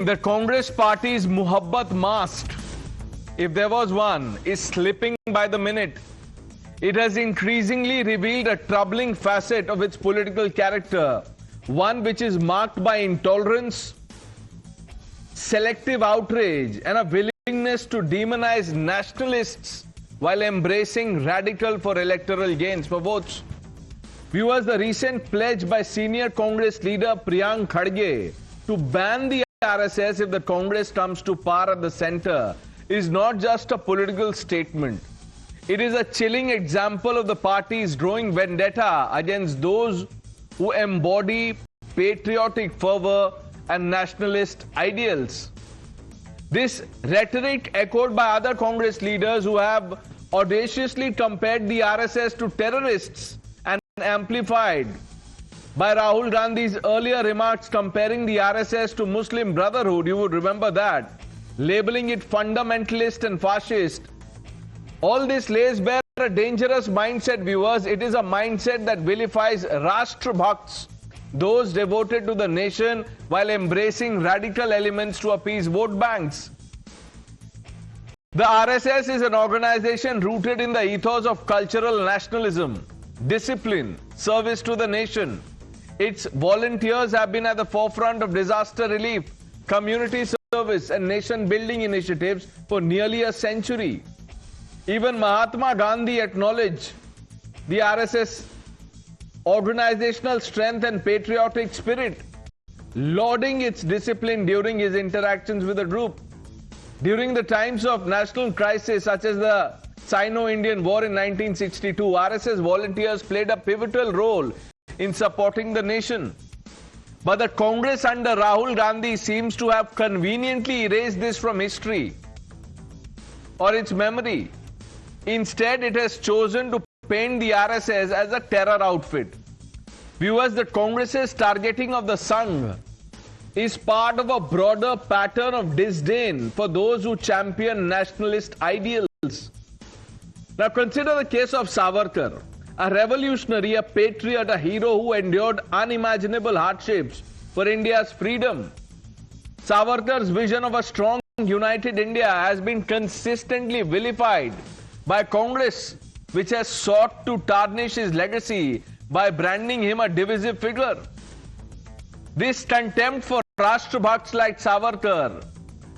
The Congress Party's Muhabbat mask, if there was one, is slipping by the minute. It has increasingly revealed a troubling facet of its political character, one which is marked by intolerance, selective outrage, and a willingness to demonize nationalists while embracing radical for electoral gains for votes. Viewers, the recent pledge by senior Congress leader Priyank Khadge to ban the RSS if the Congress comes to power at the center is not just a political statement. It is a chilling example of the party's growing vendetta against those who embody patriotic fervor and nationalist ideals. This rhetoric, echoed by other Congress leaders who have audaciously compared the RSS to terrorists, and amplified by Rahul Gandhi's earlier remarks comparing the RSS to Muslim Brotherhood, you would remember that, labeling it fundamentalist and fascist. All this lays bare a dangerous mindset, viewers. It is a mindset that vilifies Rashtra Bhakts, those devoted to the nation, while embracing radical elements to appease vote banks. The RSS is an organization rooted in the ethos of cultural nationalism, discipline, service to the nation. Its volunteers have been at the forefront of disaster relief, community service, and nation-building initiatives for nearly a century. Even Mahatma Gandhi acknowledged the RSS organizational strength and patriotic spirit, lauding its discipline during his interactions with the group. During the times of national crisis such as the Sino-Indian War in 1962, RSS volunteers played a pivotal role in supporting the nation. But the Congress under Rahul Gandhi seems to have conveniently erased this from history or its memory. Instead, it has chosen to paint the RSS as a terror outfit. Viewers, the Congress's targeting of the Sangh is part of a broader pattern of disdain for those who champion nationalist ideals. Now consider the case of Savarkar, a revolutionary, a patriot, a hero who endured unimaginable hardships for India's freedom. Savarkar's vision of a strong, united India has been consistently vilified by Congress, which has sought to tarnish his legacy by branding him a divisive figure. This contempt for Rashtra Bhakts like Savarkar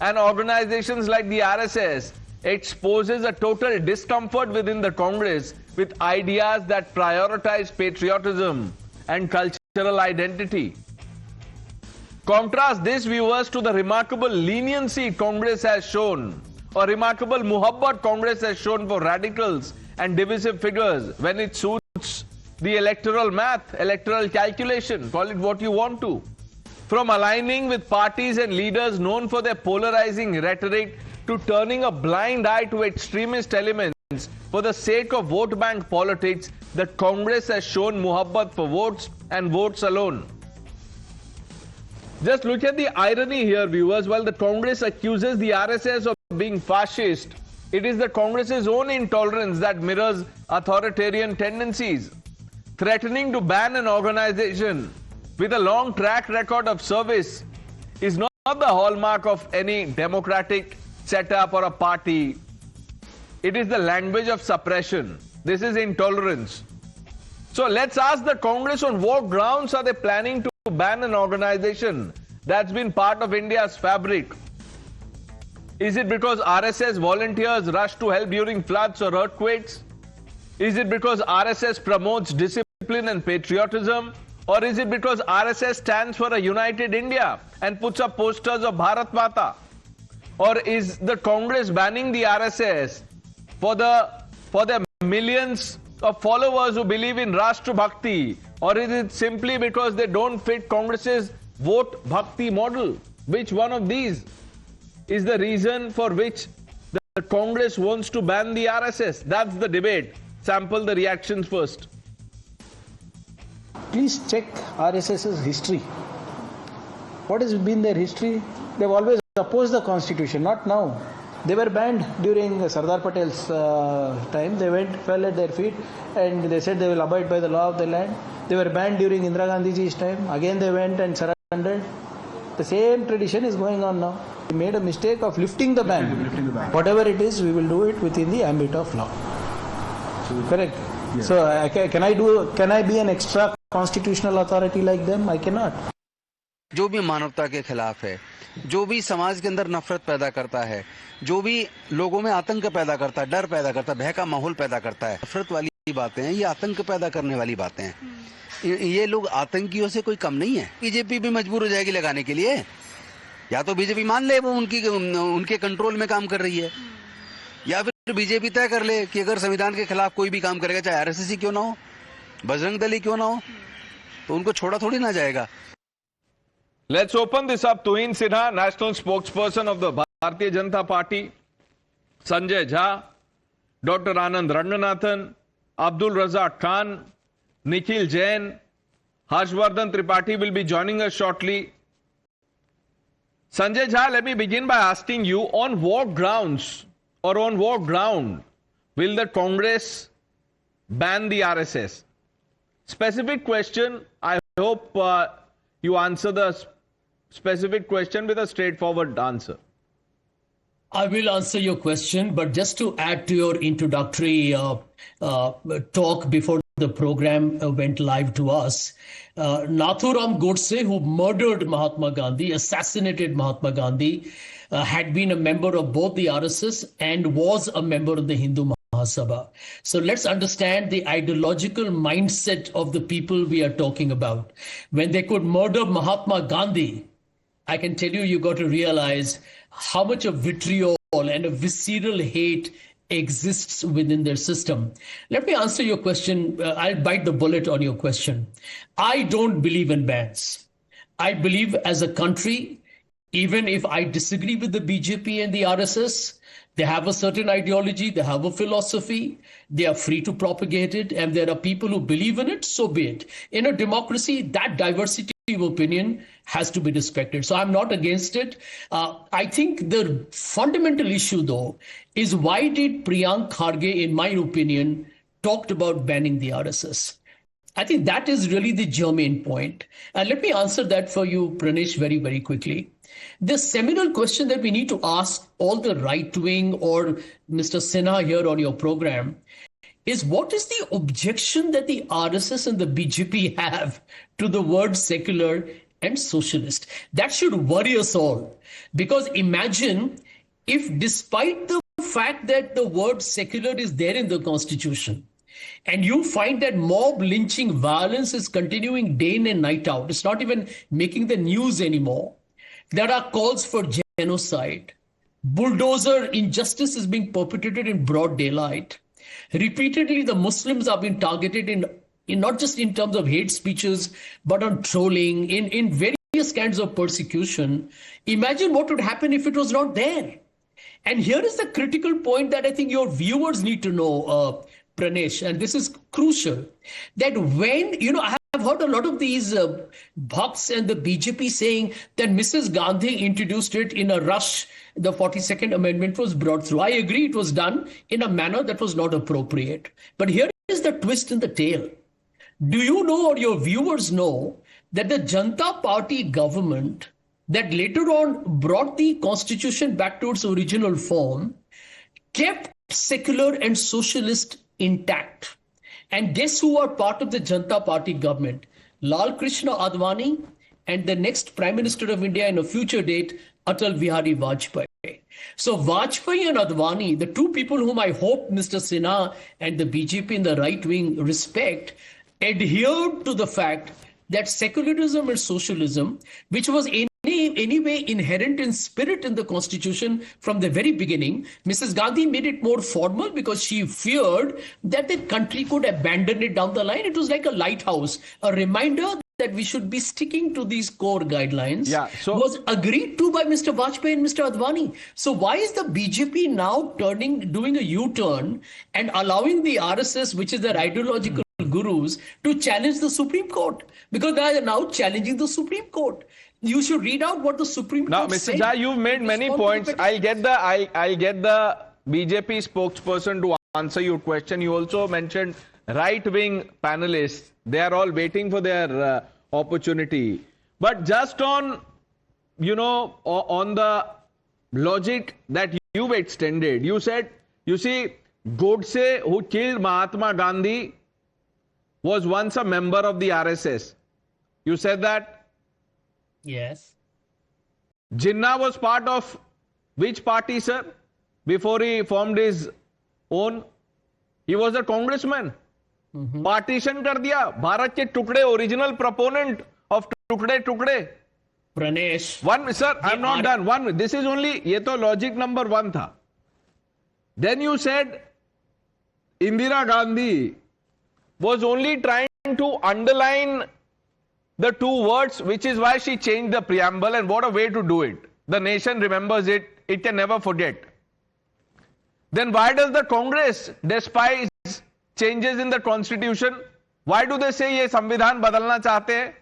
and organizations like the RSS exposes a total discomfort within the Congress with ideas that prioritize patriotism and cultural identity. Contrast this, viewers, to the remarkable leniency Congress has shown, or remarkable Muhabbat Congress has shown for radicals and divisive figures when it suits the electoral math, electoral calculation, call it what you want to. From aligning with parties and leaders known for their polarizing rhetoric to turning a blind eye to extremist elements for the sake of vote bank politics, the Congress has shown Muhabbat for votes and votes alone. Just look at the irony here, viewers. While the Congress accuses the RSS of being fascist, it is the Congress's own intolerance that mirrors authoritarian tendencies. Threatening to ban an organization with a long track record of service is not the hallmark of any democratic setup or a party. It is the language of suppression. This is intolerance. So let's ask the Congress, on what grounds are they planning to ban an organization that's been part of India's fabric? Is it because RSS volunteers rush to help during floods or earthquakes? Is it because RSS promotes discipline and patriotism? Or is it because RSS stands for a united India and puts up posters of Bharat Mata? Or is the Congress banning the RSS for their millions of followers who believe in Rashtra Bhakti? Or is it simply because they don't fit Congress's vote Bhakti model? Which one of these is the reason for which the Congress wants to ban the RSS? That's the debate. Sample the reactions first. Please check RSS's history. What has been their history? They've always opposed the constitution, not now. They were banned during Sardar Patel's time. They fell at their feet and they said they will abide by the law of the land. They were banned during Indira Gandhiji's time. Again they went and surrendered. The same tradition is going on now. We made a mistake of lifting the ban. Whatever it is, we will do it within the ambit of law. Correct. Yes. So can I be an extra constitutional authority like them? I cannot. जो भी मानवता के खिलाफ है, जो भी समाज के अंदर नफरत पैदा करता है, जो भी लोगों में आतंक पैदा करता है, डर पैदा करता है, भय का माहौल पैदा करता है, नफरत वाली बातें हैं, ये आतंक पैदा करने वाली बातें हैं। ये लोग आतंकियों से कोई कम नहीं है। बीजेपी भी मजबूर हो जाएगी लगाने के लिए। या तो बीजेपी मान ले वो उनके कंट्रोल में काम कर रही है, या फिर बीजेपी तय कर ले कि अगर संविधान के खिलाफ कोई भी काम करेगा, चाहे आरएसएस ही क्यों ना हो, बजरंग दल ही क्यों ना हो, तो उनको छोड़ा थोड़ी ना जाएगा। Let's open this up. Tuhin Sinha, national spokesperson of the Bharatiya Janata Party, Sanjay Jha, Dr. Anand Ranganathan, Abdul Razak Khan, Nikhil Jain, Harshvardhan Tripathi will be joining us shortly. Sanjay Jha, let me begin by asking you, on what grounds or on what ground will the Congress ban the RSS? Specific question. I hope you answer the specific question with a straightforward answer. I will answer your question, but just to add to your introductory talk before the program went live to us, Nathuram Godse, who murdered Mahatma Gandhi, assassinated Mahatma Gandhi, had been a member of both the RSS and was a member of the Hindu Mahasabha. So let's understand the ideological mindset of the people we are talking about. When they could murder Mahatma Gandhi, I can tell you got to realize how much of vitriol and a visceral hate exists within their system. Let me answer your question. I'll bite the bullet on your question. I don't believe in bans. I believe as a country, even if I disagree with the BJP and the RSS, they have a certain ideology, they have a philosophy, they are free to propagate it, and there are people who believe in it, so be it. In a democracy, that diversity of opinion has to be respected. So I'm not against it. I think the fundamental issue, though, is why did Priyank Kharge, in my opinion, talked about banning the RSS? I think that is really the germane point. And let me answer that for you, Pranesh, very, very quickly. The seminal question that we need to ask all the right wing or Mr. Sinha here on your program is, what is the objection that the RSS and the BJP have to the word secular and socialist? That should worry us all. Because imagine if, despite the fact that the word secular is there in the Constitution, and you find that mob lynching violence is continuing day in and night out, it's not even making the news anymore. There are calls for genocide. Bulldozer injustice is being perpetrated in broad daylight. Repeatedly, the Muslims are being targeted in not just in terms of hate speeches, but on trolling, in various kinds of persecution. Imagine what would happen if it was not there. And here is the critical point that I think your viewers need to know, Pranesh, and this is crucial, that when, I have heard a lot of these Bhakts and the BJP saying that Mrs. Gandhi introduced it in a rush. The 42nd Amendment was brought through. I agree it was done in a manner that was not appropriate. But here is the twist in the tale. Do you know, or your viewers know, that the Janata Party government that later on brought the constitution back to its original form kept secular and socialist intact? And guess who are part of the Janata Party government? Lal Krishna Advani and the next Prime Minister of India in a future date, Atal Bihari Vajpayee. So Vajpayee and Advani, the two people whom I hope Mr. Sinha and the BJP in the right wing respect, adhered to the fact that secularism and socialism, which was anyway inherent in spirit in the constitution from the very beginning, Mrs. Gandhi made it more formal because she feared that the country could abandon it down the line. It was like a lighthouse, a reminder that we should be sticking to these core guidelines. Was agreed to by Mr. Vajpayee and Mr. Advani. So why is the BJP now doing a U-turn and allowing the RSS, which is their ideological gurus, to challenge the Supreme Court? Because they are now challenging the Supreme Court. You should read out what the Supreme Court said. Now, Mr. Jha, you've made many points. I'll get the BJP spokesperson to answer your question. You also mentioned right-wing panelists. They are all waiting for their opportunity. But just on on the logic that you've extended, you said, you see, Godse, who killed Mahatma Gandhi, was once a member of the RSS. You said that? Yes. Jinnah was part of which party, sir? Before he formed his own, he was a congressman. Partition कर दिया भारत के टुकड़े, original proponent of टुकड़े. Pranesh. One, sir, I'm not done. One, this is only, ये तो logic number 1 था. Then you said Indira Gandhi was only trying to underline the 2 words, which is why she changed the preamble, and what a way to do it. The nation remembers it, it can never forget. Then why does the Congress despise changes in the constitution? Why do they say ये संविधान बदलना चाहते हैं?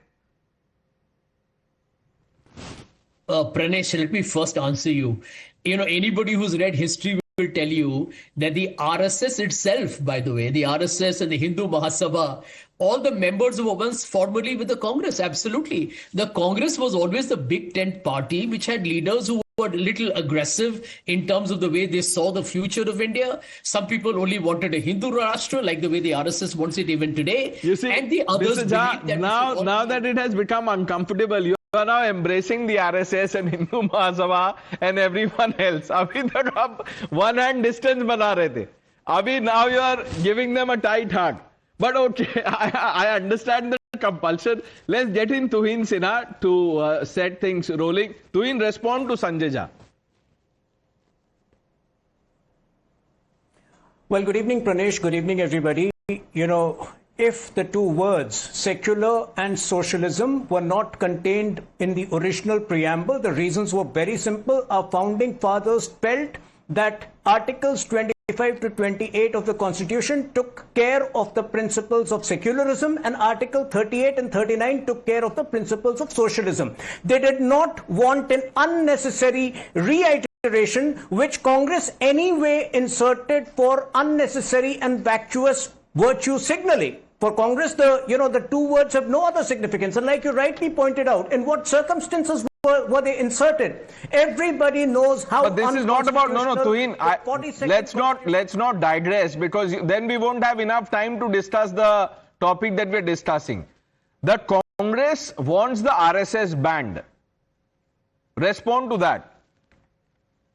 Pranesh, let me first answer you. Anybody who's read history will tell you that the RSS itself, by the way, the RSS and the Hindu Mahasabha, all the members were once formerly with the Congress. Absolutely. The Congress was always the big tent party, which had leaders who were a little aggressive in terms of the way they saw the future of India. Some people only wanted a Hindu Rashtra, like the way the RSS wants it even today. You see, and the others Mr. Jha, now that it has become uncomfortable, you are now embracing the RSS and Hindu Mahasabha and everyone else. अभी तक आप one hand distance बना रहे थे. अभी now you are giving them a tight hug. But okay, I understand the compulsion. Let's get in Tuhin Sinha to set things rolling. Tuhin, respond to Sanjay Jha. Well, good evening, Pranesh. Good evening, everybody. If the 2 words, secular and socialism, were not contained in the original preamble, the reasons were very simple. Our founding fathers felt that Articles 25 to 28 of the Constitution took care of the principles of secularism, and Article 38 and 39 took care of the principles of socialism. They did not want an unnecessary reiteration, which Congress anyway inserted for unnecessary and vacuous virtue signaling. For Congress, the 2 words have no other significance. And like you rightly pointed out, in what circumstances were they inserted? Everybody knows how. But this is not about Tuhin. Let's not digress, because then we won't have enough time to discuss the topic that we're discussing. The Congress wants the RSS banned. Respond to that.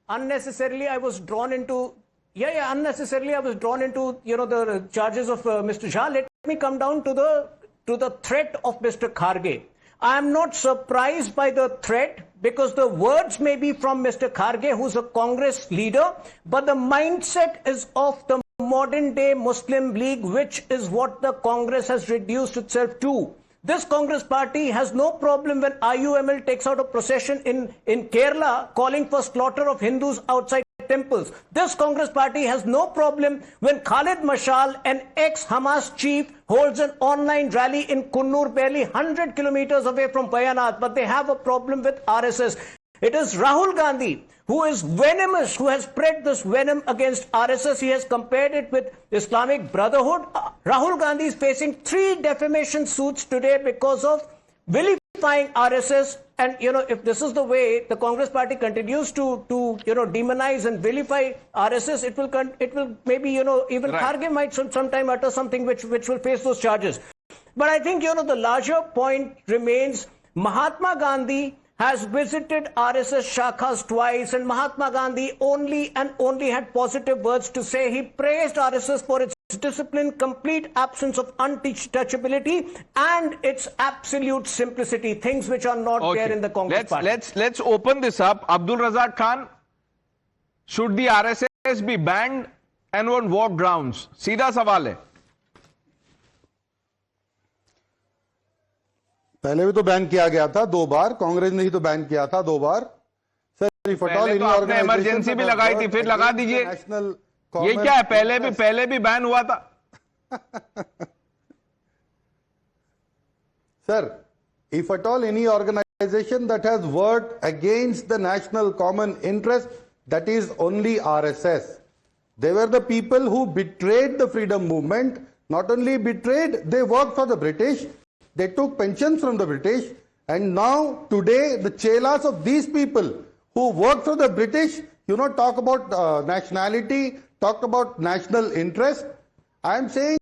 Unnecessarily, I was drawn into. Unnecessarily, I was drawn into the charges of Mr. Jha. Let me come down to the threat of Mr. Kharge. I am not surprised by the threat, because the words may be from Mr. Kharge, who's a Congress leader, but the mindset is of the modern day Muslim League, which is what the Congress has reduced itself to. This Congress party has no problem when IUML takes out a procession in Kerala calling for slaughter of Hindus outside temples. This Congress party has no problem when Khalid Mashal, an ex-Hamas chief, holds an online rally in Kunnur, barely 100 kilometers away from Wayanad, but they have a problem with RSS. It is Rahul Gandhi who is venomous, who has spread this venom against RSS. He has compared it with Islamic Brotherhood. Rahul Gandhi is facing 3 defamation suits today because of vilifying RSS. And if this is the way the Congress party continues to demonize and vilify RSS, it will maybe even Kharge might sometime utter something which will face those charges. But I think the larger point remains: Mahatma Gandhi has visited RSS shakhas twice, and Mahatma Gandhi only had positive words to say. He praised RSS for its discipline, complete absence of untouchability, and its absolute simplicity, things which are not there in the Congress party. Let's open this up. Abdul Razak Khan, should the RSS be banned and on what grounds? सीधा सवाल है. पहले भी तो ban किया गया था 2 बार, कांग्रेस ने ही तो बैन किया था 2 बार. सर, पहले तो आपने इमरजेंसी भी लगाई थी, फिर लगा दीजिए. ये क्या है? पहले भी बैन हुआ था. Sir, if at all any organization that has worked against the national common interest, that is only RSS. They were the people who betrayed the freedom movement. Not only betrayed, they worked for the British. They took pensions from the British. And now, today, the chelas of these people who worked for the British, talk about nationality, talk about national interest. I am saying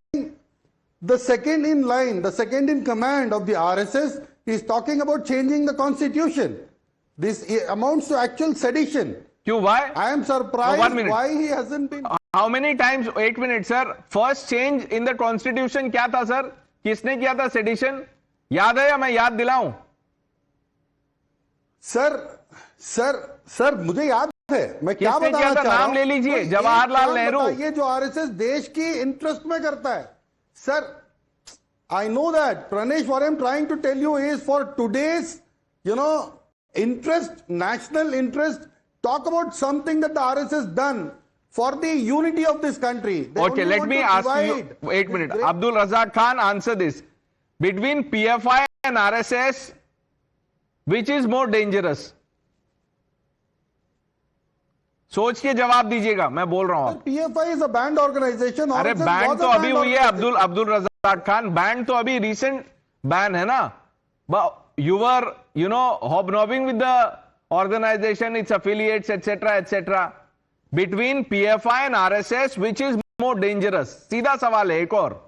the second in line, the second in command of the RSS is talking about changing the constitution. This amounts to actual sedition. Why? I am surprised 1 minute. why he hasn't been... How many times? 8 minutes, sir. First change in the constitution क्या था, sir? किसने किया था sedition? याद है या मैं याद दिलाऊं? सर मुझे याद है, मैं क्या किसने किया बताना था? चाह रहा नाम ले लीजिए, हूं? जवाहरलाल नेहरू। ये जो आरएसएस देश की इंटरेस्ट में करता है, sir, I know that. Pranesh, what I'm trying to tell you is for today's, interest, national interest, talk about something that the RSS done for the unity of this country. They Okay, only let want me to ask you. divide. 8 minutes. Abdul Razak Khan, answer this. Between PFI and RSS, which is more dangerous? सोच के जवाब दीजिएगा, मैं बोल रहा हूं। PFI is a banned organization. अरे RSS ban was तो a अभी banned हुई है organization. अब्दुल रज़ाक खान, बैन तो अभी रिसेंट बैन है ना। You were, hobnobbing with the organization, its affiliates, etc., etc. Between PFI and RSS, which is more dangerous? सीधा सवाल है एक और।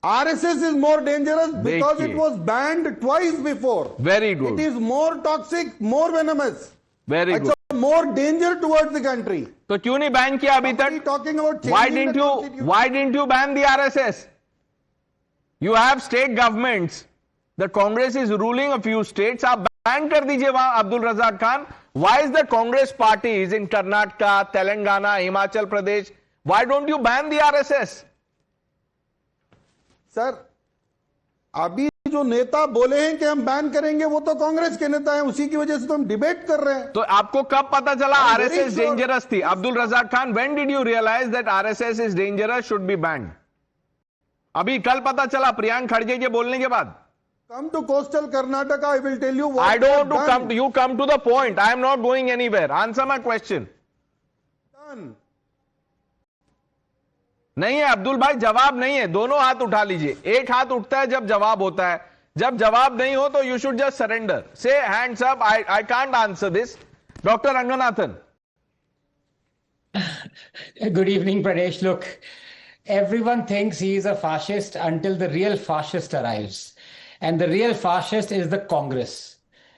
RSS is more dangerous because देखिए। it was banned twice before. Very good. It is more toxic, more venomous. Very It's good. a more danger towards the country. तो क्यों नहीं ban किया अभी Somebody तक? talking about Why changing didn't the you? constitution. Why didn't you ban the RSS? You have state governments. The Congress is ruling a few states. आप ban कर दीजिए वहां Abdul Razzaq Khan. Why is the Congress party is in Karnataka, Telangana, Himachal Pradesh? Why don't you ban the RSS? Sir, अभी जो नेता बोले हैं कि हम बैन करेंगे वो तो कांग्रेस के नेता हैं, उसी की वजह से तो हम डिबेट कर रहे हैं। तो आपको कब पता चला I'm very RSS sure. dangerous थी? Abdul Razzaq Khan, when did you realize that RSS is dangerous, should be banned? अभी कल पता चला प्रियांक खड़गे के बोलने के बाद? Come to coastal Karnataka, I will tell you what I they have don't want to done. come to, you come to the point. I am not going anywhere. Answer my question. Done. नहीं है अब्दुल भाई, जवाब नहीं है। दोनों हाथ उठा लीजिए। एक हाथ उठता है जब जवाब होता है, जब जवाब नहीं हो तो यू शुड जस्ट सरेंडर, से hands up, I can't answer this. Doctor Ranganathan. Good evening, Pradesh. Look, everyone thinks he is a fascist until the real fascist arrives. And the real fascist is the Congress.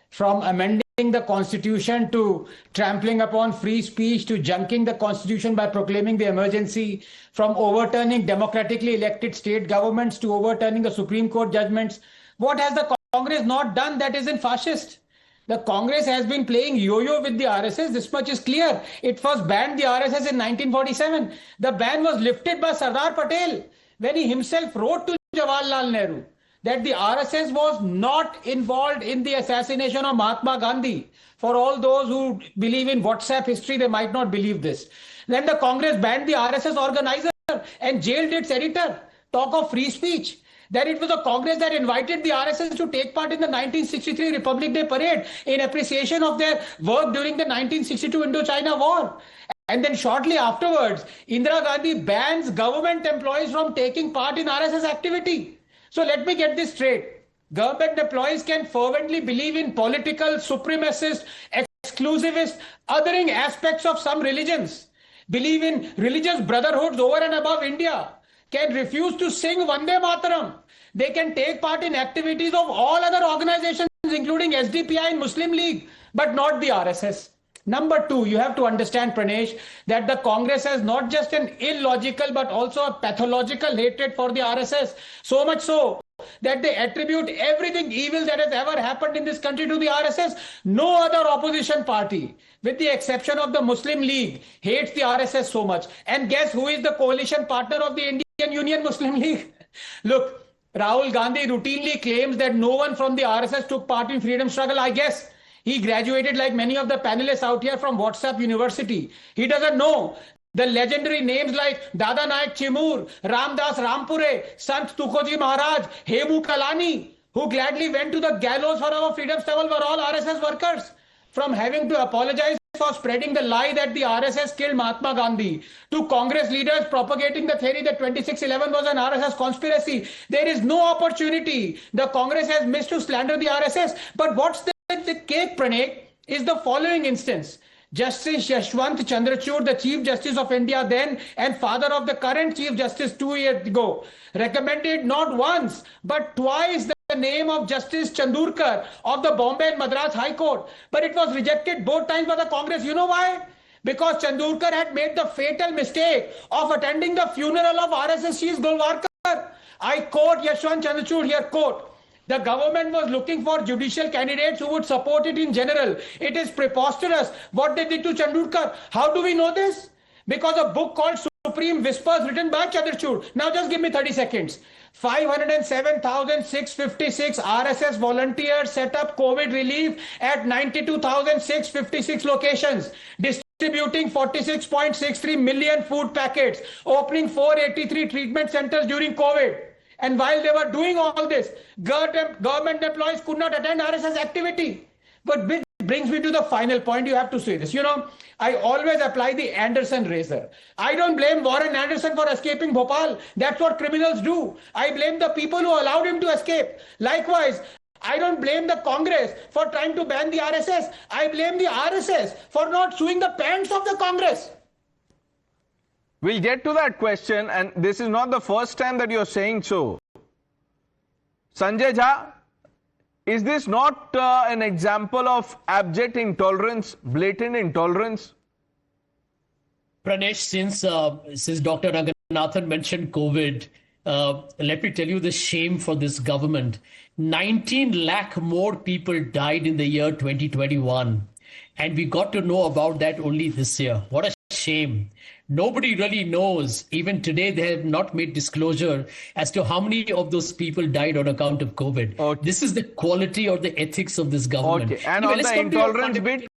From amending the constitution to trampling upon free speech to junking the constitution by proclaiming the emergency, from overturning democratically elected state governments to overturning the Supreme Court judgments. What has the Congress not done that isn't fascist? The Congress has been playing yo-yo with the RSS. This much is clear. It first banned the RSS in 1947. The ban was lifted by Sardar Patel when he himself wrote to Jawaharlal Nehru that the RSS was not involved in the assassination of Mahatma Gandhi. For all those who believe in WhatsApp history, they might not believe this. Then the Congress banned the RSS organizer and jailed its editor. Talk of free speech. Then it was the Congress that invited the RSS to take part in the 1963 Republic Day parade in appreciation of their work during the 1962 Indochina War. And then shortly afterwards, Indira Gandhi bans government employees from taking part in RSS activity. So let me get this straight. Government employees can fervently believe in political, supremacist, exclusivist, othering aspects of some religions, believe in religious brotherhoods over and above India, can refuse to sing Vande Mataram. They can take part in activities of all other organizations, including SDPI and Muslim League, but not the RSS. Number two, you have to understand, Pranesh, that the Congress has not just an illogical but also a pathological hatred for the RSS. So much so that they attribute everything evil that has ever happened in this country to the RSS. No other opposition party, with the exception of the Muslim League, hates the RSS so much. And guess who is the coalition partner of the Indian Union Muslim League? Look, Rahul Gandhi routinely claims that no one from the RSS took part in freedom struggle. I guess he graduated like many of the panelists out here from WhatsApp University. He doesn't know the legendary names like Dada Naik Chimur, Ramdas Rampure, Sant Tukhoji Maharaj, Hemu Kalani, who gladly went to the gallows for our freedom struggle, were all RSS workers. From having to apologize for spreading the lie that the RSS killed Mahatma Gandhi, to Congress leaders propagating the theory that 2611 was an RSS conspiracy. There is no opportunity the Congress has missed to slander the RSS. But what's the cake, Pranay, is the following instance. Justice Yashwant Chandrachud, the Chief Justice of India then and father of the current Chief Justice 2 years ago, recommended not once but twice the name of Justice Chandorkar of the Bombay and Madras High Court. But it was rejected both times by the Congress. You know why? Because Chandorkar had made the fatal mistake of attending the funeral of RSS chief Golwalkar. I quote Yashwant Chandrachud here, quote, "The government was looking for judicial candidates who would support it in general. It is preposterous what they did to Chandorkar." How do we know this? Because a book called Supreme Whispers written by Chandrachud. Now just give me 30 seconds. 507,656 RSS volunteers set up COVID relief at 92,656 locations, distributing 46.63 million food packets, opening 483 treatment centers during COVID. And while they were doing all this, government employees could not attend RSS activity. But which brings me to the final point. You have to say this. You know, I always apply the Anderson razor. I don't blame Warren Anderson for escaping Bhopal. That's what criminals do. I blame the people who allowed him to escape. Likewise, I don't blame the Congress for trying to ban the RSS. I blame the RSS for not suing the pants of the Congress. We'll get to that question, and this is not the first time that you're saying so. Sanjay Jha, is this not an example of abject intolerance, blatant intolerance? Pranesh, since Dr. Ranganathan mentioned COVID, let me tell you the shame for this government. 19 lakh more people died in the year 2021. And we got to know about that only this year. What a shame. Nobody really knows. Even today, they have not made disclosure as to how many of those people died on account of COVID. Okay. This is the quality or the ethics of this government. Okay. And Anyway, on the intolerance bit?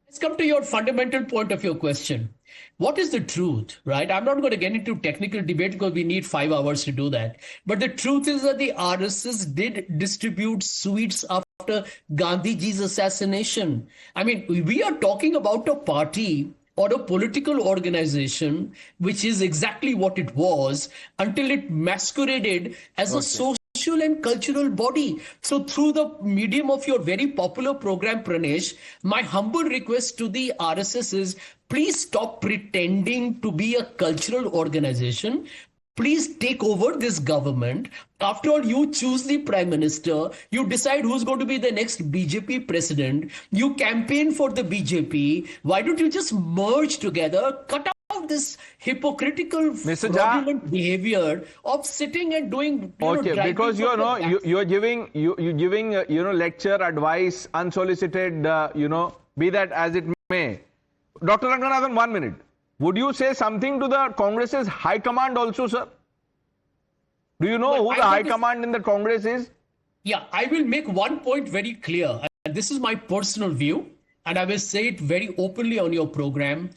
Let's come to your fundamental point of your question. What is the truth, right? I'm not going to get into technical debate because we need 5 hours to do that. But the truth is that the RSS did distribute sweets after Gandhiji's assassination. I mean, we are talking about a party or a political organization, which is exactly what it was until it masqueraded as a social and cultural body. So through the medium of your very popular program, Pranesh, my humble request to the RSS is, please stop pretending to be a cultural organization. Please take over this government. After all, you choose the prime minister. You decide who's going to be the next BJP president. You campaign for the BJP. Why don't you just merge together, cut out this hypocritical, fraudulent behavior of sitting and doing, because you're giving lecture, advice, unsolicited, be that as it may. Dr. Ranganathan, 1 minute. Would you say something to the Congress's high command also, sir? Do you know who the high command in the Congress is? Yeah, I will make one point very clear. And this is my personal view. And I will say it very openly on your program.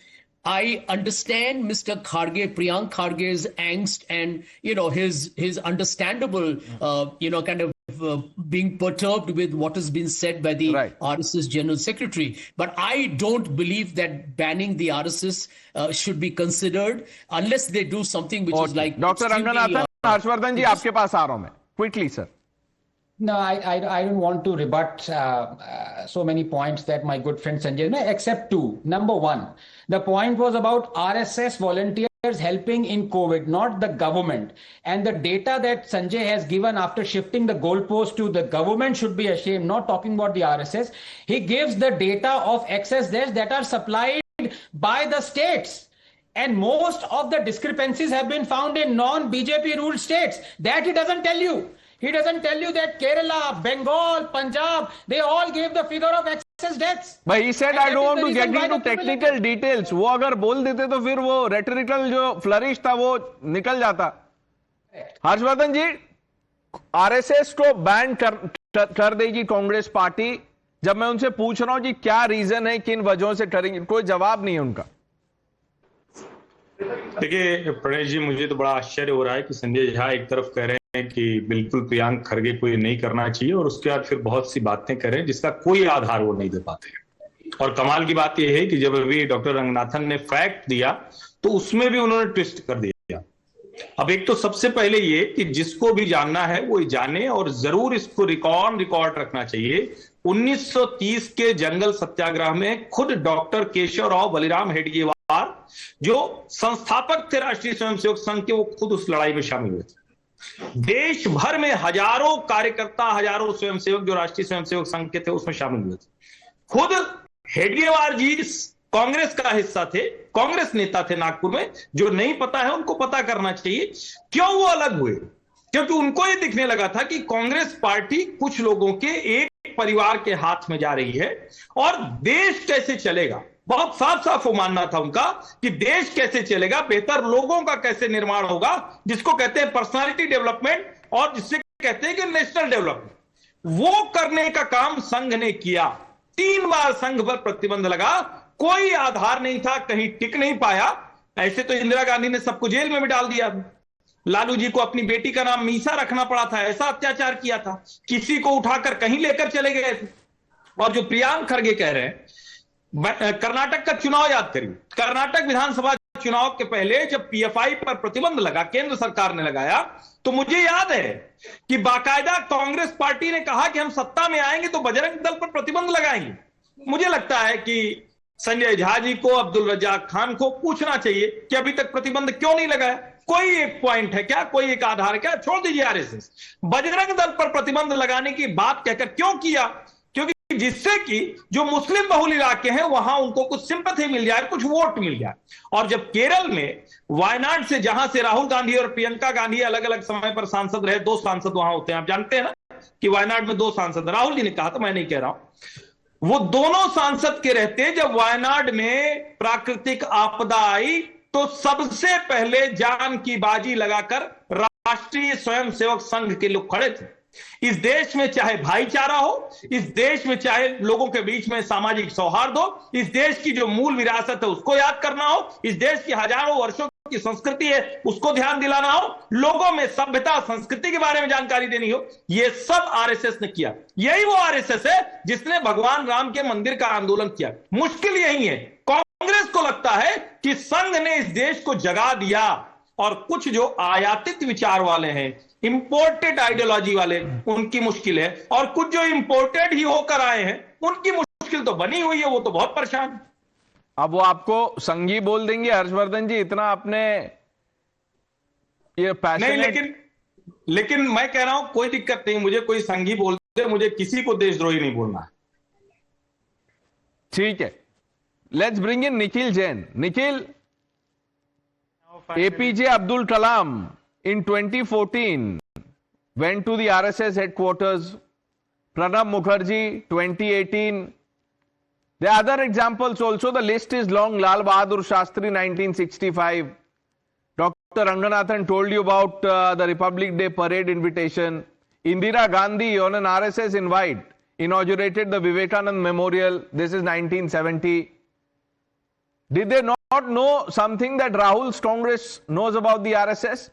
I understand Mr. Kharge, Priyank Kharge's angst and, his understandable, kind of being perturbed with what has been said by the RSS General Secretary. But I don't believe that banning the RSS should be considered unless they do something which is like... Dr. Ranganathan, Harshvardhan ji, aapke paas aa raha hu main. Quickly, sir. No, I don't want to rebut so many points that my good friend Sanjay made, except 2. Number 1, the point was about RSS volunteers helping in COVID, not the government. And the data that Sanjay has given after shifting the goalpost to the government should be ashamed, not talking about the RSS. He gives the data of excess deaths that are supplied by the states. And most of the discrepancies have been found in non-BJP ruled states. That he doesn't tell you. He doesn't tell you that Kerala, Bengal, Punjab, they all gave the figure of excess deaths. But he said, I don't want to get into technical details. वो अगर बोल देते तो फिर वो rhetorical जो flourish था वो निकल जाता. हर्षवर्धन जी, RSS को बैन कर देगी कांग्रेस पार्टी. जब मैं उनसे पूछ रहा हूं कि क्या रीजन है, किन वजहों से करेंगे, कोई जवाब नहीं है उनका. देखिए प्रणय जी, मुझे तो बड़ा आश्चर्य हो रहा है कि संजय झा एक तरफ कह रहे हैं कि बिल्कुल प्रियांक खरगे को ये नहीं करना चाहिए और उसके बाद फिर बहुत सी बातें करें जिसका कोई आधार वो नहीं दे पाते हैं. और कमाल की बात यह है कि जब अभी डॉक्टर रंगनाथन ने फैक्ट दिया तो उसमें भी उन्होंने ट्विस्ट कर दिया। अब एक तो सबसे पहले ये कि जिसको भी जानना है वो जाने, और जरूर इसको रिकॉर्ड रखना चाहिए। 1930 के जंगल सत्याग्रह में खुद डॉक्टर केशव राव बलिराम हेडगेवार, जो संस्थापक थे राष्ट्रीय स्वयंसेवक संघ के, वो खुद उस लड़ाई में शामिल हुए थे। देश भर में हजारों कार्यकर्ता, हजारों स्वयंसेवक जो राष्ट्रीय स्वयंसेवक संघ के थे उसमें शामिल हुए थे। खुद हेडगेवार जी कांग्रेस का हिस्सा थे, कांग्रेस नेता थे नागपुर में। जो नहीं पता है उनको पता करना चाहिए क्यों वो अलग हुए। क्योंकि उनको ये दिखने लगा था कि कांग्रेस पार्टी कुछ लोगों के एक परिवार के हाथ में जा रही है और देश कैसे चलेगा। बहुत साफ साफ वो मानना था उनका कि देश कैसे चलेगा, बेहतर लोगों का कैसे निर्माण होगा, जिसको कहते हैं पर्सनालिटी डेवलपमेंट और जिससे कहते हैं कि नेशनल डेवलपमेंट। वो करने का काम संघ ने किया। 3 बार संघ पर प्रतिबंध लगा, कोई आधार नहीं था, कहीं टिक नहीं पाया। ऐसे तो इंदिरा गांधी ने सबको जेल में भी डाल दिया। लालू जी को अपनी बेटी का नाम मीसा रखना पड़ा था, ऐसा अत्याचार किया था। किसी को उठाकर कहीं लेकर चले गए थे। और जो प्रियांक खड़गे कह रहे हैं, कर्नाटक का चुनाव याद करिए। कर्नाटक विधानसभा चुनाव के पहले जब पीएफआई पर प्रतिबंध लगा, केंद्र सरकार ने लगाया, तो मुझे याद है कि बाकायदा कांग्रेस पार्टी ने कहा कि हम सत्ता में आएंगे तो बजरंग दल पर प्रतिबंध लगाएंगे। मुझे लगता है कि संजय झा जी को, अब्दुल रज्जाक खान को पूछना चाहिए कि अभी तक प्रतिबंध क्यों नहीं लगाया। कोई एक पॉइंट है क्या, कोई एक आधार है क्या? छोड़ दीजिए आरएसएस। बजरंग दल पर प्रतिबंध लगाने की बात कहकर क्यों किया? क्योंकि जिससे कि जो मुस्लिम बहुल इलाके हैं वहां उनको कुछ सिंपैथी मिल जाए, कुछ वोट मिल जाए। और जब केरल में वायनाड से, जहां से राहुल गांधी और प्रियंका गांधी अलग अलग समय पर सांसद रहे, 2 सांसद वहां होते हैं, आप जानते हैं ना कि वायनाड में 2 सांसद, राहुल जी ने कहा था, मैं नहीं कह रहा हूं। वो दोनों सांसद के रहते जब वायनाड में प्राकृतिक आपदा आई तो सबसे पहले जान की बाजी लगाकर राष्ट्रीय स्वयंसेवक संघ के लोग खड़े थे। इस देश में चाहे भाईचारा हो, इस देश में चाहे लोगों के बीच में सामाजिक सौहार्द हो, इस देश की जो मूल विरासत है उसको याद करना हो, इस देश की हजारों वर्षों की संस्कृति है उसको ध्यान दिलाना हो, लोगों में सभ्यता संस्कृति के बारे में जानकारी देनी हो, ये सब आरएसएस ने किया। यही वो आरएसएस है जिसने भगवान राम के मंदिर का आंदोलन किया। मुश्किल यही है, कांग्रेस को लगता है कि संघ ने इस देश को जगा दिया, और कुछ जो आयातित विचार वाले हैं, इंपोर्टेड आइडियोलॉजी वाले, उनकी मुश्किल है। और कुछ जो इंपोर्टेड ही होकर आए हैं उनकी मुश्किल तो बनी हुई है, वो तो बहुत परेशान है। अब वो आपको संघी बोल देंगे हर्षवर्धन जी, इतना आपने ये पैशनेट। नहीं, लेकिन मैं कह रहा हूं कोई दिक्कत नहीं, मुझे कोई संघी बोल दे, मुझे किसी को देशद्रोही नहीं बोलना है। ठीक है, let's bring in Nikhil Jain. Nikhil, APJ Abdul Kalam in 2014 went to the RSS headquarters. Pranab Mukherjee 2018. There are other examples also. The list is long. Lal Bahadur Shastri 1965. Dr. Ranganathan told you about the Republic Day parade invitation. Indira Gandhi on an RSS invite inaugurated the Vivekanand Memorial. This is 1970. Did they not know something that Rahul's Congress knows about the RSS?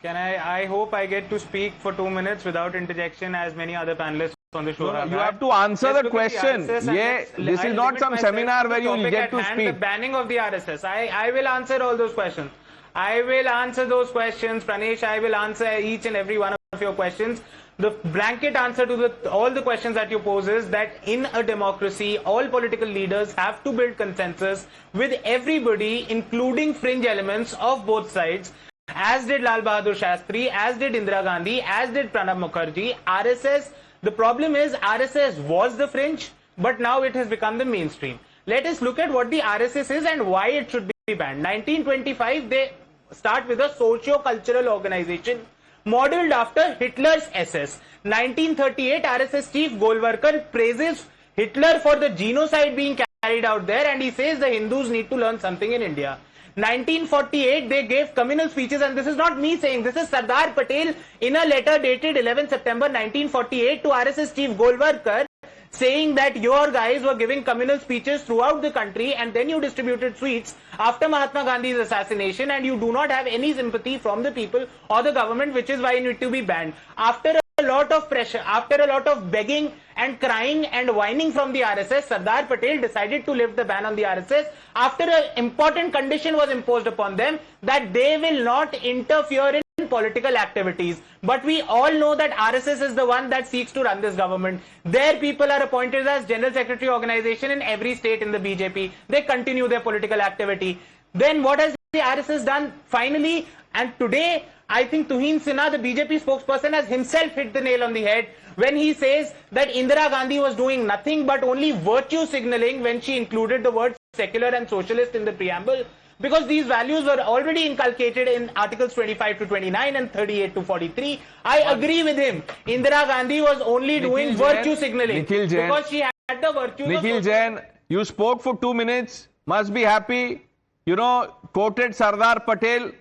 Can I hope I get to speak for 2 minutes without interjection as many other panelists on the show have. You have to answer the question. This is not some seminar where you will get to speak. The banning of the RSS. I will answer all those questions. I will answer those questions, Pranesh. I will answer each and every one of your questions. The blanket answer to all the questions that you pose is that in a democracy, all political leaders have to build consensus with everybody, including fringe elements of both sides, as did Lal Bahadur Shastri, as did Indira Gandhi, as did Pranab Mukherjee. RSS, the problem is RSS was the fringe, but now it has become the mainstream. Let us look at what the RSS is and why it should be banned. 1925, they start with a socio-cultural organization modeled after Hitler's SS. 1938, RSS chief Golwalkar praises Hitler for the genocide being carried out there, and he says the Hindus need to learn something in India. 1948, they gave communal speeches, and this is not me saying, this is Sardar Patel in a letter dated 11 September 1948 to RSS chief Golwalkar, saying that your guys were giving communal speeches throughout the country and then you distributed sweets after Mahatma Gandhi's assassination, and you do not have any sympathy from the people or the government, which is why you need to be banned. After a lot of pressure, after a lot of begging and crying and whining from the RSS, Sardar Patel decided to lift the ban on the RSS after an important condition was imposed upon them that they will not interfere in political activities. But we all know that RSS is the one that seeks to run this government. Their people are appointed as general secretary organization in every state in the BJP. They continue their political activity. Then what has the RSS done finally? And today, I think Tuhin Sinha, the BJP spokesperson, has himself hit the nail on the head when he says that Indira Gandhi was doing nothing but only virtue signaling when she included the words secular and socialist in the preamble, because these values were already inculcated in Articles 25 to 29 and 38 to 43. I agree with him. Indira Gandhi was only doing virtue signaling because she had the virtues. Nikhil Jain, you spoke for 2 minutes. Must be happy. You know, quoted Sardar Patel.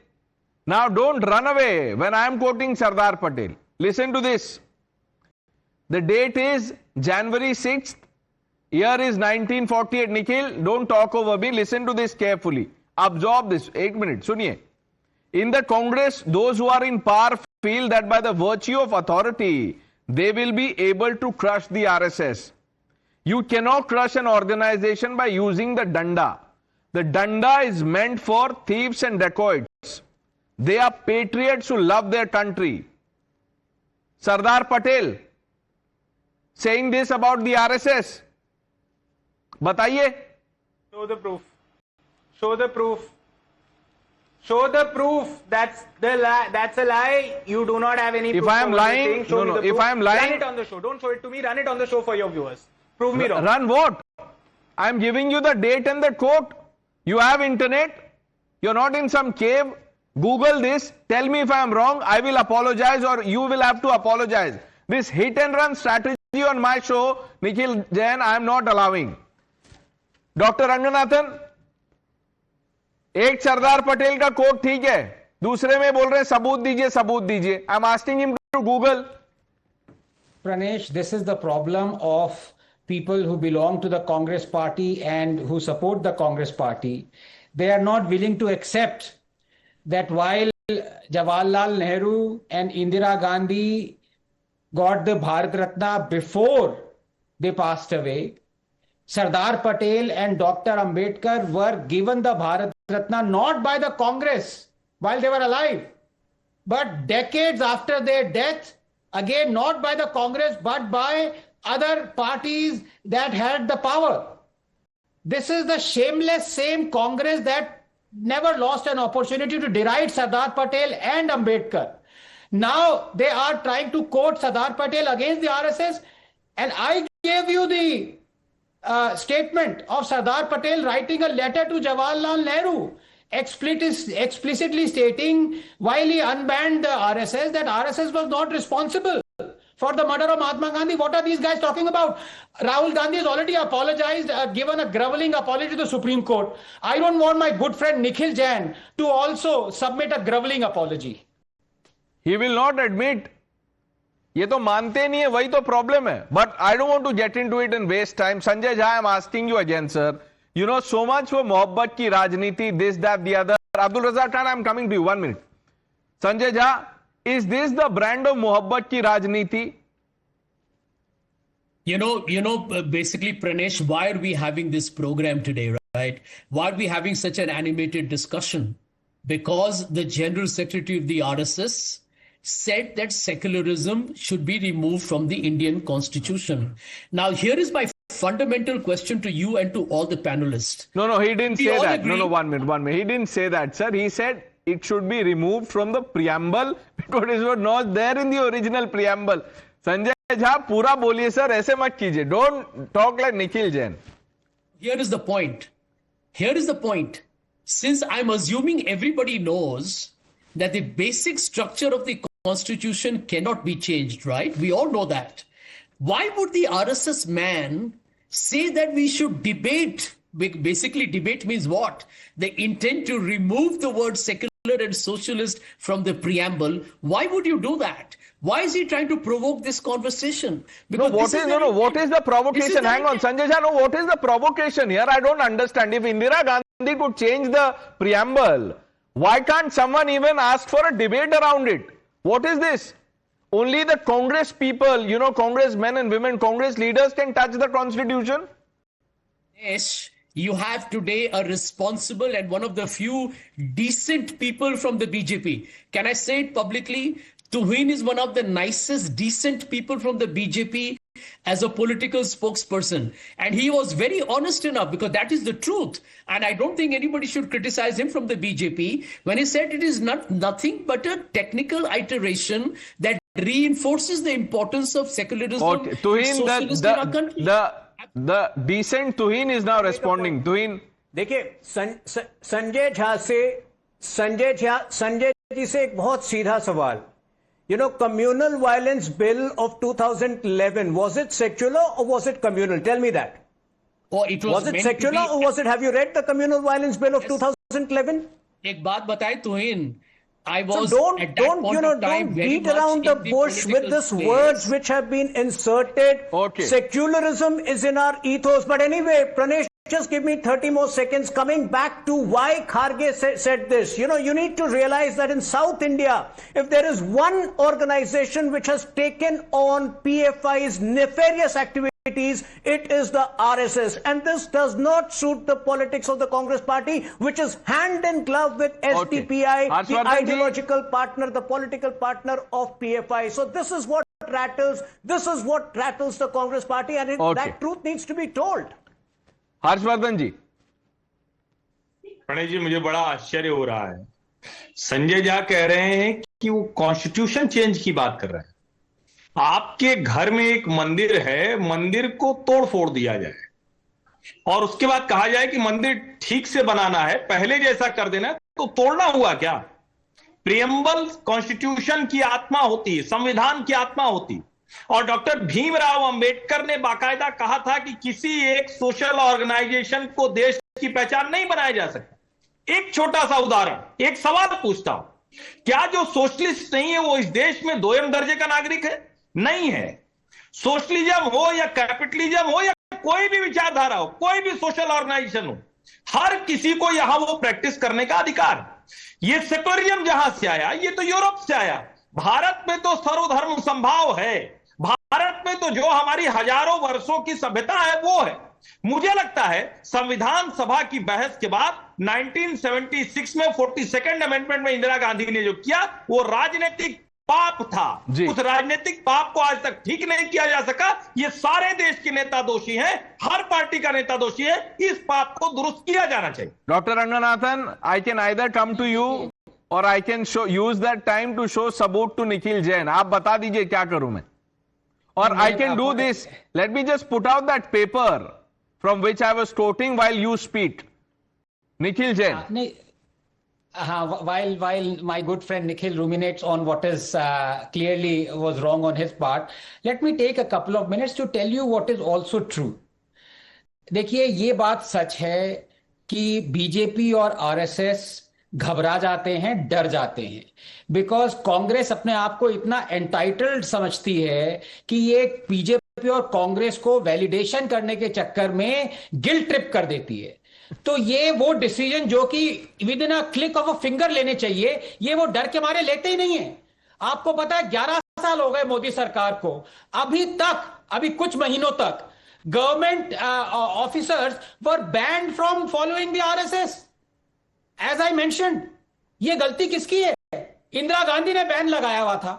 Now don't run away when I am quoting Sardar Patel. Listen to this. The date is January 6th. Year is 1948. Nikhil, don't talk over me. Listen to this carefully. Absorb this. 1 minute. Suniye. In the Congress, those who are in power feel that by the virtue of authority, they will be able to crush the RSS. You cannot crush an organization by using the danda. The danda is meant for thieves and dacoits. They are patriots who love their country. Sardar Patel saying this about the RSS. Bataiye. Show the proof. Show the proof. Show the proof. That's the lie. That's a lie. You do not have any proof. If I am lying, if I am lying, run it on the show. Don't show it to me. Run it on the show for your viewers. Prove me wrong. Run what? I am giving you the date and the quote. You have internet. You're not in some cave. Google this. Tell me if I am wrong. I will apologize, or you will have to apologize. This hit and run strategy on my show, Nikhil Jain, I am not allowing. Dr. Ranganathan, एक सरदार पटेल का coat ठीक है, दूसरे में बोल रहे हैं सबूत दीजिए. I am asking him to Google. Pranesh, this is the problem of people who belong to the Congress party and who support the Congress party. They are not willing to accept that while Jawaharlal Nehru and Indira Gandhi got the Bharat Ratna before they passed away, Sardar Patel and Dr. Ambedkar were given the Bharat Ratna not by the Congress while they were alive, but decades after their death, again not by the Congress but by other parties that had the power. This is the shameless same Congress that never lost an opportunity to deride Sardar Patel and Ambedkar. Now they are trying to quote Sardar Patel against the RSS, and I gave you the statement of Sardar Patel writing a letter to Jawaharlal Nehru, explicitly stating while he unbanned the RSS that RSS was not responsible for the murder of Mahatma Gandhi. What are these guys talking about? Rahul Gandhi has already apologized, given a groveling apology to the Supreme Court. I don't want my good friend Nikhil Jain to also submit a groveling apology. He will not admit. ये तो मानते नहीं है, वही तो problem है. But I don't want to get into it and waste time. Sanjay Jha, I'm asking you again, sir. You know, so much for मोहब्बत की राजनीति, this, that, the other. Abdul Razak Khan, I'm coming to you. 1 minute. Sanjay Jha, is this the brand of मोहब्बत की राजनीति? You know, basically, Pranesh, why are we having this program today, right? Why are we having such an animated discussion? Because the General Secretary of the RSS said that secularism should be removed from the Indian Constitution. Now, here is my fundamental question to you and to all the panelists. No, he didn't We say all that. agree- No, 1 minute. He didn't say that, sir. He said it should be removed from the preamble because it was not there in the original preamble. Sanjay Jha, पूरा बोलिए sir, ऐसे मत कीजिए. Don't talk like Nikhil Jain. Here is the point. Since I'm assuming everybody knows that the basic structure of the Constitution cannot be changed, right? We all know that. Why would the RSS man say that we should debate? Basically, debate means what? The intent to remove the word secular and socialist from the preamble. Why would you do that? Why is he trying to provoke this conversation? What is the provocation? Hang on, Sanjay Jha, what is the provocation here? I don't understand. If Indira Gandhi could change the preamble, why can't someone even ask for a debate around it? What is this? only the Congress people, you know, Congress men and women, Congress leaders can touch the constitution? Yes, you have today a responsible and one of the few decent people from the BJP. Can I say it publicly? Tuhin is one of the nicest, decent people from the BJP as a political spokesperson. And he was very honest enough, because that is the truth. And I don't think anybody should criticize him from the BJP when he said it is nothing but a technical iteration that reinforces the importance of secularism Okay, and Tuhin, socialism in our country. the decent Tuhin is now responding. Tuhin, देखिए संजय जी से एक बहुत सीधा सवाल. You know, communal violence bill of 2011, was it secular or was it communal? Tell me that. Or it Was it secular or was it, have you read the communal violence bill of 2011? एक बात बताए तुहिन, I So was don't at that point of time don't very beat much around the in the bush with political this space. words which have been inserted. Okay. Secularism is in our ethos. But anyway, Pranesh, just give me 30 more seconds. Coming back to why Kharge said this. You know, you need to realize that in South India, if there is one organization which has taken on PFI's nefarious activities, it is the RSS. And this does not suit the politics of the Congress party, which is hand in glove with SDPI, the Harshvardhan ji. ideological partner, the political partner of PFI. So this is what rattles the Congress party, and that truth needs to be told. Harshvardhan जी. प्रणय जी, मुझे बड़ा आश्चर्य हो रहा है. संजय झा कह रहे हैं कि वो कॉन्स्टिट्यूशन चेंज की बात कर रहे हैं. आपके घर में एक मंदिर है, मंदिर को तोड़ फोड़ दिया जाए और उसके बाद कहा जाए कि मंदिर ठीक से बनाना है, पहले जैसा कर देना, तो तोड़ना हुआ क्या? प्रियम्बल कॉन्स्टिट्यूशन की आत्मा होती है, संविधान की आत्मा होती है. और डॉक्टर भीमराव अंबेडकर ने बाकायदा कहा था कि किसी एक सोशल ऑर्गेनाइजेशन को देश की पहचान नहीं बनाया जा सकता. एक छोटा सा उदाहरण, एक सवाल पूछता हूं, क्या जो सोशलिस्ट नहीं है वो इस देश में दोयम दर्जे का नागरिक है? नहीं है. सोशलिज्म हो या कैपिटलिज्म हो या कोई भी विचारधारा हो, कोई भी सोशल ऑर्गेनाइजेशन हो, हर किसी को यहां वो प्रैक्टिस करने का अधिकार. ये सेक्युलरिज्म जहां से आया, ये तो यूरोप से आया. भारत में तो सर्वधर्म संभाव है. भारत में तो जो हमारी हजारों वर्षों की सभ्यता है वो है. मुझे लगता है संविधान सभा की बहस के बाद 1976 में 42nd अमेंडमेंट में इंदिरा गांधी ने जो किया वो राजनीतिक पाप था. उस राजनीतिक पाप को आज तक ठीक नहीं किया जा सका. ये सारे देश के नेता दोषी हैं, हर पार्टी का नेता दोषी है. इस पाप को दुरुस्त किया जाना चाहिए. Doctor Ranganathan, I can either come to you or I can use that time to show सबूत टू निखिल जैन. आप बता दीजिए क्या करूं मैं. Or I can do this. Let me just put out that paper from which I was quoting while you speak. Nikhil Jain. While my good friend Nikhil ruminates on what is clearly was wrong on his part, let me take a couple of minutes to tell you what is also true. देखिए, ये बात सच है कि BJP और RSS घबरा जाते हैं, डर जाते हैं, बिकॉज कांग्रेस अपने आप को इतना एंटाइटल्ड समझती है कि ये बीजेपी और कांग्रेस को वैलिडेशन करने के चक्कर में गिल्ट ट्रिप कर देती है. तो ये वो डिसीजन जो कि with in a click of a finger लेने चाहिए, ये वो डर के मारे लेते ही नहीं है. आपको पता है 11 साल हो गए मोदी सरकार को, अभी कुछ महीनों तक government officers were banned from following the RSS. As I mentioned, ये गलती किसकी है? इंदिरा गांधी ने बैन लगाया हुआ था.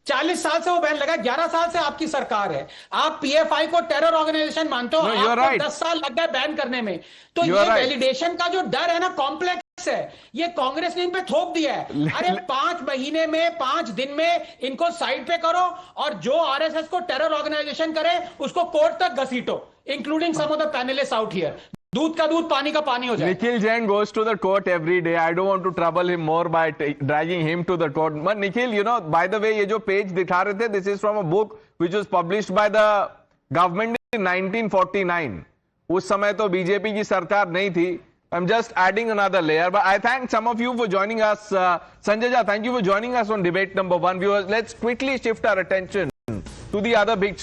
40 साल से वो बैन लगा, 11 साल से आपकी सरकार है. आप पीएफआई को टेरर ऑर्गेनाइजेशन मानते हो, आपको 10 साल लग गए बैन करने में. तो ये वैलिडेशन का जो डर है ना, कॉम्प्लेक्स है, ये कांग्रेस ने इन पे थोप दिया है. अरे 5 महीने में 5 दिन में इनको साइड पे करो और जो आरएसएस को टेरर ऑर्गेनाइजेशन करे उसको कोर्ट तक घसीटो, including some of the panelists out here. दूध का दूध, पानी का पानी हो जाए. Nikhil Jain goes to the court every day. I don't want to trouble him more by dragging him to the court. But Nikhil, you know, by the way, ये जो page दिखा रहे थे, this is from a book which was published by the government in 1949. उस समय तो BJP की सरकार नहीं थी. I'm just adding another layer. But I thank some of you for joining us. Sanjay Jha, thank you for joining us on debate number 1. Viewers, let's quickly shift our attention to the other big story.